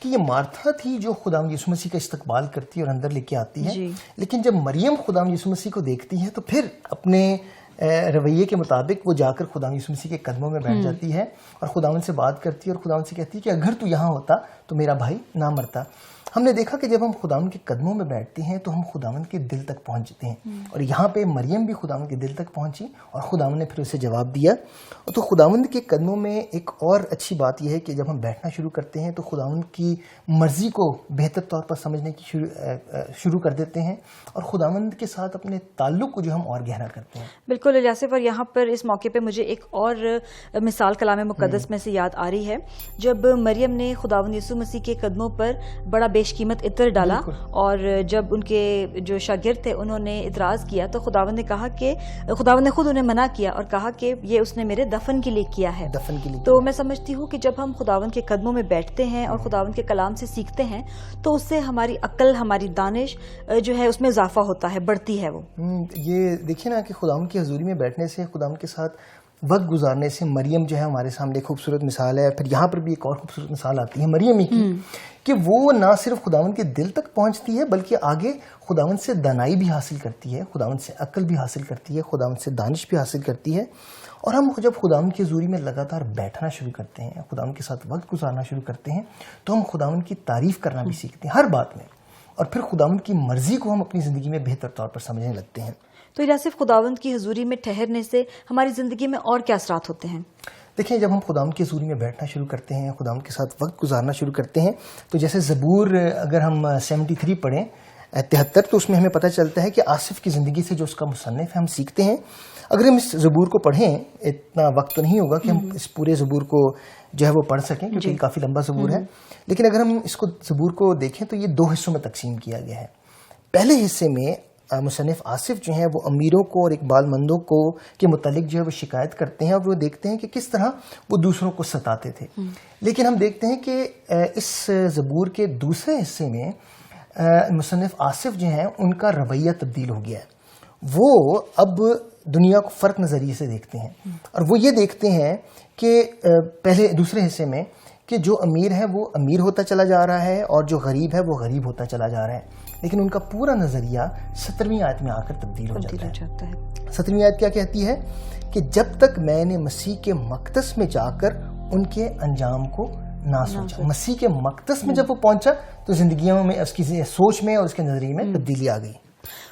کہ یہ مارتھا تھی جو خداوند یسوع مسیح کا استقبال کرتی ہے اور اندر لے کے آتی ہے، لیکن جب مریم خداوند یسوع مسیح کو دیکھتی ہے تو پھر اپنے رویے کے مطابق وہ جا کر خداوند یسوع مسیح کے قدموں میں بیٹھ جاتی ہے اور خداوند سے بات کرتی ہے اور خداوند سے کہتی ہے کہ اگر تو یہاں ہوتا تو میرا بھائی نہ مرتا۔ ہم نے دیکھا کہ جب ہم خداوند کے قدموں میں بیٹھتے ہیں تو ہم خداوند کے دل تک پہنچتے ہیں، اور یہاں پہ مریم بھی خداوند کے دل تک پہنچی اور خداوند نے پھر اسے جواب دیا۔ تو خداوند کے قدموں میں ایک اور اچھی بات یہ ہے کہ جب ہم بیٹھنا شروع کرتے ہیں تو خداوند کی مرضی کو بہتر طور پر سمجھنے کی شروع کر دیتے ہیں اور خداوند کے ساتھ اپنے تعلق کو جو ہم اور گہرا کرتے ہیں۔ بالکل الیاسف، اور یہاں پر اس موقع پہ مجھے ایک اور مثال کلام مقدس میں سے یاد آ رہی ہے، جب مریم نے خداوند یسوع مسیح کے قدموں پر بڑا بیش قیمت عطر ڈالا، اور جب ان کے جو شاگرد تھے انہوں نے اعتراض کیا تو خداوند نے کہا کہ خداوند نے خود انہیں منع کیا اور کہا کہ یہ اس نے میرے دفن کے لیے کیا ہے۔ تو میں سمجھتی ہوں کہ جب ہم خداوند کے قدموں میں بیٹھتے ہیں اور خداوند کے کلام سے سیکھتے ہیں تو اس سے ہماری عقل، ہماری دانش جو ہے اس میں اضافہ ہوتا ہے، بڑھتی ہے۔ وہ یہ دیکھیں نا کہ خداوند کی حضوری میں بیٹھنے سے، خداوند کے ساتھ وقت گزارنے سے، مریم جو ہے ہمارے سامنے ایک خوبصورت مثال ہے۔ پھر یہاں پر بھی ایک اور خوبصورت مثال آتی ہے مریم ہی کی، کہ وہ نہ صرف خداوند کے دل تک پہنچتی ہے بلکہ آگے خداوند سے دانائی بھی حاصل کرتی ہے، خداوند سے عقل بھی حاصل کرتی ہے، خداوند سے دانش بھی حاصل کرتی ہے۔ اور ہم جب خداوند کی حضوری میں لگاتار بیٹھنا شروع کرتے ہیں، خداوند کے ساتھ وقت گزارنا شروع کرتے ہیں، تو ہم خداوند کی تعریف کرنا بھی سیکھتے ہیں ہر بات میں، اور پھر خداوند کی مرضی کو ہم اپنی زندگی میں بہتر طور پر سمجھنے لگتے ہیں۔ تو الیاسف، خداوند کی حضوری میں ٹھہرنے سے ہماری زندگی میں اور کیا اثرات ہوتے ہیں؟ دیکھیں، جب ہم خداوند کی حضوری میں بیٹھنا شروع کرتے ہیں، خداوند کے ساتھ وقت گزارنا شروع کرتے ہیں، تو جیسے زبور اگر ہم 73 پڑھیں 73، تو اس میں ہمیں پتہ چلتا ہے کہ آصف کی زندگی سے جو اس کا مصنف ہے ہم سیکھتے ہیں۔ اگر ہم اس زبور کو پڑھیں، اتنا وقت تو نہیں ہوگا کہ ہم اس پورے زبور کو جو ہے وہ پڑھ سکیں کیونکہ یہ کافی لمبا زبور ہے، لیکن اگر ہم اس کو زبور کو دیکھیں تو یہ 2 حصوں میں تقسیم کیا گیا ہے۔ پہلے حصے میں مصنف آصف جو ہیں وہ امیروں کو اور اقبال مندوں کو کے متعلق جو ہے وہ شکایت کرتے ہیں اور وہ دیکھتے ہیں کہ کس طرح وہ دوسروں کو ستاتے تھے، لیکن ہم دیکھتے ہیں کہ اس زبور کے دوسرے حصے میں مصنف آصف جو ہیں ان کا رویہ تبدیل ہو گیا ہے۔ وہ اب دنیا کو فرق نظریے سے دیکھتے ہیں، اور وہ یہ دیکھتے ہیں کہ دوسرے حصے میں کہ جو امیر ہے وہ امیر ہوتا چلا جا رہا ہے اور جو غریب ہے وہ غریب ہوتا چلا جا رہا ہے، لیکن ان کا پورا نظریہ 17ویں آیت میں آ کر تبدیل ہو جاتا ہے۔ 17ویں آیت کیا کہتی ہے کہ جب تک میں نے مسیح کے مقدس میں جا کر ان کے انجام کو نہ سوچا۔ مسیح کے مقدس میں جب وہ پہنچا تو زندگیوں میں، اس کی سوچ میں اور اس کے نظریے میں تبدیلی آ گئی۔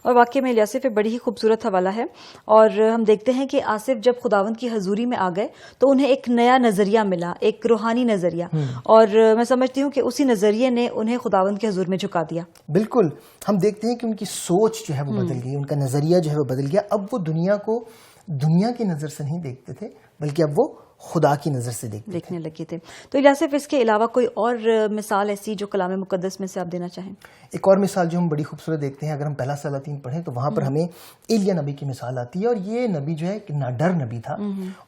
اور واقعی میں الیاسف بڑی ہی خوبصورت حوالہ ہے، اور ہم دیکھتے ہیں کہ آصف جب خداوند کی حضوری میں آ گئے تو انہیں ایک نیا نظریہ ملا، ایک روحانی نظریہ، اور میں سمجھتی ہوں کہ اسی نظریے نے انہیں خداوند کے حضور میں جھکا دیا۔ بالکل، ہم دیکھتے ہیں کہ ان کی سوچ جو ہے وہ بدل گئی، ان کا نظریہ جو ہے وہ بدل گیا۔ اب وہ دنیا کو دنیا کی نظر سے نہیں دیکھتے تھے بلکہ اب وہ خدا کی نظر سے دیکھنے لگے تھے۔ تو الیاسف، اس کے علاوہ کوئی اور مثال ایسی جو کلام مقدس میں سے آپ دینا چاہیں؟ ایک اور مثال جو ہم بڑی خوبصورت دیکھتے ہیں، اگر ہم پہلا سلاطین پڑھیں تو وہاں پر ہمیں ایلیا نبی کی مثال آتی ہے، اور یہ نبی جو ہے ایک ناڈر نبی تھا،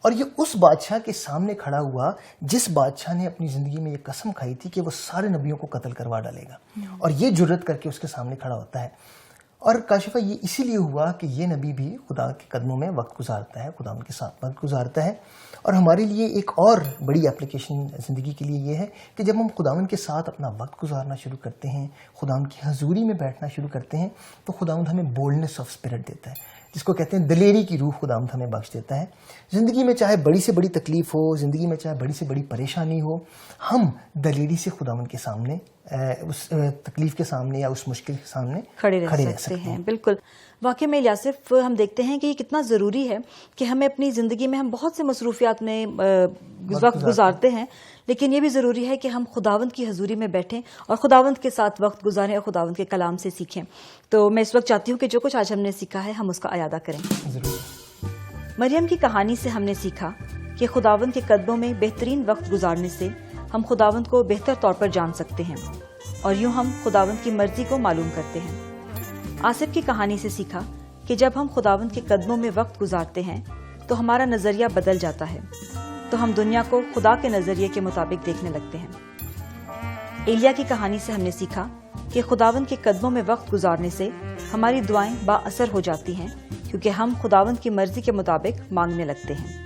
اور یہ اس بادشاہ کے سامنے کھڑا ہوا جس بادشاہ نے اپنی زندگی میں یہ قسم کھائی تھی کہ وہ سارے نبیوں کو قتل کروا ڈالے گا، اور یہ جرت کر کے اس کے سامنے کھڑا ہوتا ہے۔ اور کاشفہ یہ اسی لیے ہوا کہ یہ نبی بھی خدا کے قدموں میں وقت گزارتا ہے، خدا ان کے ساتھ وقت گزارتا ہے۔ اور ہمارے لیے ایک اور بڑی اپلیکیشن زندگی کے لیے یہ ہے کہ جب ہم خداوند کے ساتھ اپنا وقت گزارنا شروع کرتے ہیں، خداوند کی حضوری میں بیٹھنا شروع کرتے ہیں، تو خداوند ہمیں بولڈنس آف اسپرٹ دیتا ہے، جس کو کہتے ہیں دلیری کی روح خداوند ہمیں بخش دیتا ہے۔ زندگی میں چاہے بڑی سے بڑی تکلیف ہو، زندگی میں چاہے بڑی سے بڑی پریشانی ہو، ہم دلیری سے خداوند کے سامنے، اس تکلیف کے سامنے یا اس مشکل کے سامنے کھڑے رہ سکتے ہیں۔ بالکل، واقعی میں الیاسف ہم دیکھتے ہیں کہ یہ کتنا ضروری ہے کہ ہمیں اپنی زندگی میں، ہم بہت سے مصروفیات میں وقت گزارتے ہیں، لیکن یہ بھی ضروری ہے کہ ہم خداوند کی حضوری میں بیٹھیں اور خداوند کے ساتھ وقت گزاریں اور خداوند کے کلام سے سیکھیں۔ تو میں اس وقت چاہتی ہوں کہ جو کچھ آج ہم نے سیکھا ہے ہم اس کا اعادہ کریں۔ مریم کی کہانی سے ہم نے سیکھا کہ خداوند کے قدموں میں بہترین وقت گزارنے سے ہم خداوند کو بہتر طور پر جان سکتے ہیں، اور یوں ہم خداوند کی مرضی کو معلوم کرتے ہیں۔ آصف کی کہانی سے سیکھا کہ جب ہم خداوند کے قدموں میں وقت گزارتے ہیں تو ہمارا نظریہ بدل جاتا ہے، تو ہم دنیا کو خدا کے نظریے کے مطابق دیکھنے لگتے ہیں۔ ایلیا کی کہانی سے ہم نے سیکھا کہ خداوند کے قدموں میں وقت گزارنے سے ہماری دعائیں با اثر ہو جاتی ہیں، کیونکہ ہم خداوند کی مرضی کے مطابق مانگنے لگتے ہیں۔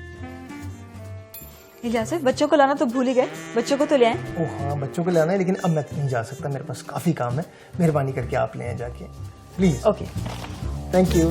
الیاس بھائی بچوں کو لانا تو بھول ہی گئے, بچوں کو تو لے آئیں. او ہاں بچوں کو لانا ہے, لیکن اب میں نہیں جا سکتا, میرے پاس کافی کام ہے. مہربانی کر کے آپ لے آئیں جا کے پلیز. Okay thank you.